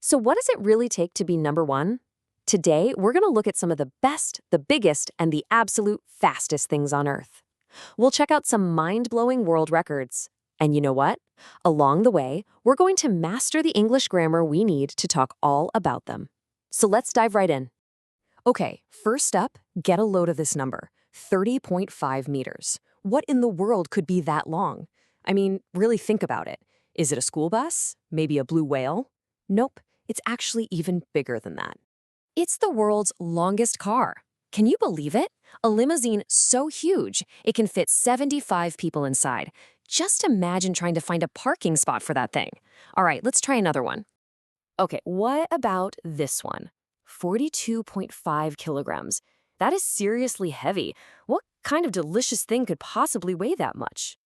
So what does it really take to be number one? Today, we're going to look at some of the best, the biggest, and the absolute fastest things on Earth. We'll check out some mind-blowing world records. And you know what? Along the way, we're going to master the English grammar we need to talk all about them. So let's dive right in. Okay, first up, get a load of this number, 30.5 meters. What in the world could be that long? I mean, really think about it. Is it a school bus? Maybe a blue whale? Nope, it's actually even bigger than that. It's the world's longest car. Can you believe it? A limousine so huge, it can fit 75 people inside. Just imagine trying to find a parking spot for that thing. All right, let's try another one. Okay, what about this one? 42.5 kilograms. That is seriously heavy. What kind of delicious thing could possibly weigh that much?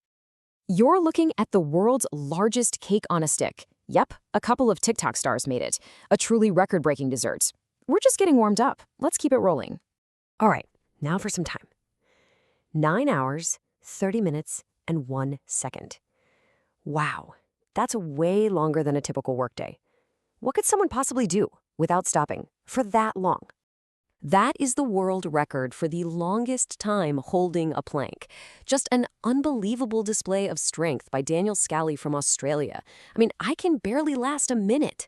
You're looking at the world's largest cake on a stick. Yep, a couple of TikTok stars made it. A truly record-breaking dessert. We're just getting warmed up. Let's keep it rolling. All right, now for some time. 9 hours, 30 minutes, and 1 second. Wow, that's way longer than a typical workday. What could someone possibly do without stopping for that long? That is the world record for the longest time holding a plank. Just an unbelievable display of strength by Daniel Scally from Australia. I mean, I can barely last a minute.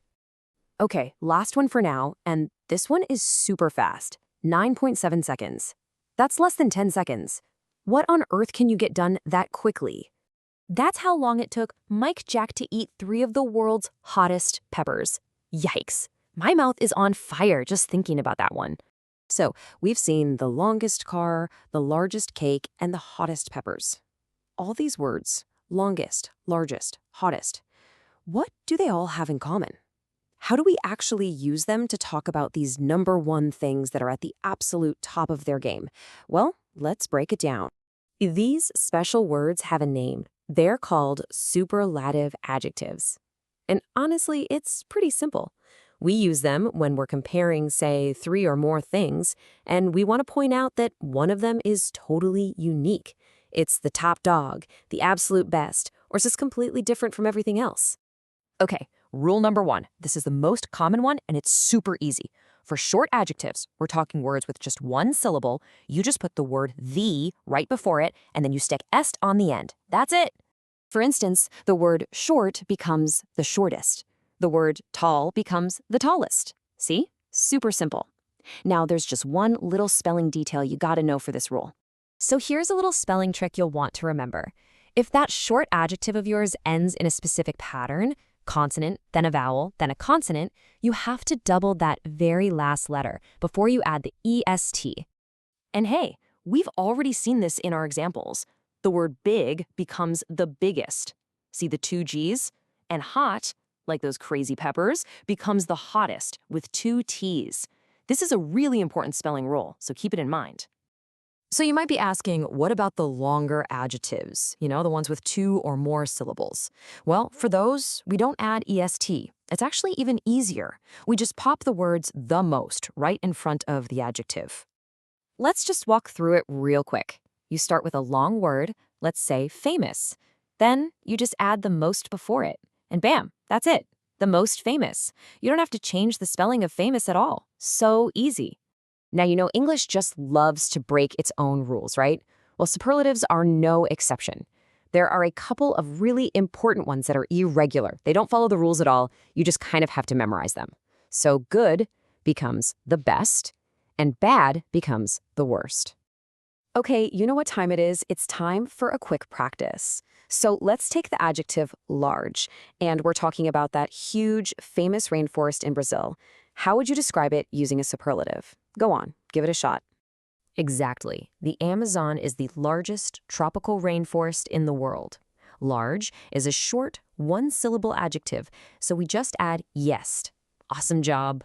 Okay, last one for now, and this one is super fast. 9.7 seconds. That's less than 10 seconds. What on earth can you get done that quickly? That's how long it took Mike Jack to eat 3 of the world's hottest peppers. Yikes. My mouth is on fire just thinking about that one. So, we've seen the longest car, the largest cake, and the hottest peppers. All these words, longest, largest, hottest, what do they all have in common? How do we actually use them to talk about these number one things that are at the absolute top of their game? Well, let's break it down. These special words have a name. They're called superlative adjectives. And honestly, it's pretty simple. We use them when we're comparing, say, 3 or more things, and we want to point out that one of them is totally unique. It's the top dog, the absolute best, or it's just completely different from everything else. Okay, rule number 1. This is the most common one, and it's super easy. For short adjectives, we're talking words with just one syllable. You just put the word the right before it, and then you stick est on the end. That's it. For instance, the word short becomes the shortest. The word tall becomes the tallest. See? Super simple. Now, there's just one little spelling detail you gotta know for this rule. So here's a little spelling trick you'll want to remember. If that short adjective of yours ends in a specific pattern, consonant, then a vowel, then a consonant, you have to double that very last letter before you add the est. And hey, we've already seen this in our examples. The word big becomes the biggest. See the 2 G's? And hot, like those crazy peppers, becomes the hottest with 2 T's. This is a really important spelling rule, so keep it in mind. So you might be asking, what about the longer adjectives? You know, the ones with 2 or more syllables. Well, for those, we don't add est. It's actually even easier. We just pop the words the most right in front of the adjective. Let's just walk through it real quick. You start with a long word, let's say famous. Then you just add the most before it. And bam, that's it. The most famous. You don't have to change the spelling of famous at all. So easy. Now, you know, English just loves to break its own rules, right? Well, superlatives are no exception. There are a couple of really important ones that are irregular. They don't follow the rules at all. You just kind of have to memorize them. So good becomes the best, and bad becomes the worst. Okay, you know what time it is? It's time for a quick practice. So let's take the adjective large, and we're talking about that huge, famous rainforest in Brazil. How would you describe it using a superlative? Go on, give it a shot. Exactly. The Amazon is the largest tropical rainforest in the world. Large is a short, one-syllable adjective, so we just add est. Awesome job.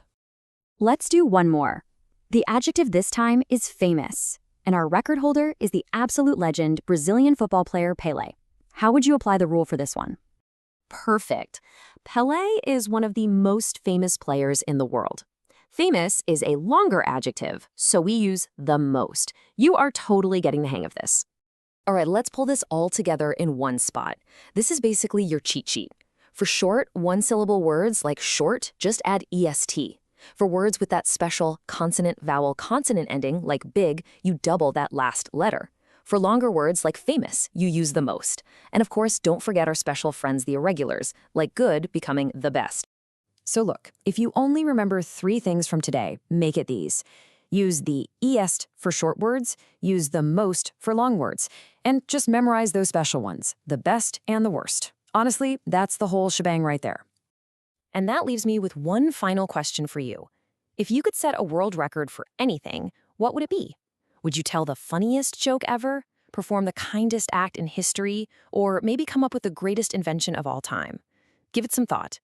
Let's do one more. The adjective this time is famous, and our record holder is the absolute legend Brazilian football player Pelé. How would you apply the rule for this one? Perfect. Pelé is one of the most famous players in the world. Famous is a longer adjective, so we use the most. You are totally getting the hang of this. All right, let's pull this all together in one spot. This is basically your cheat sheet. For short, one-syllable words like short, just add est. For words with that special consonant-vowel-consonant ending like big, you double that last letter. For longer words like famous, you use the most. And of course, don't forget our special friends, the irregulars, like good becoming the best. So look, if you only remember 3 things from today, make it these. Use the est for short words, use the most for long words, and just memorize those special ones, the best and the worst. Honestly, that's the whole shebang right there. And that leaves me with one final question for you. If you could set a world record for anything, what would it be? Would you tell the funniest joke ever, perform the kindest act in history, or maybe come up with the greatest invention of all time? Give it some thought.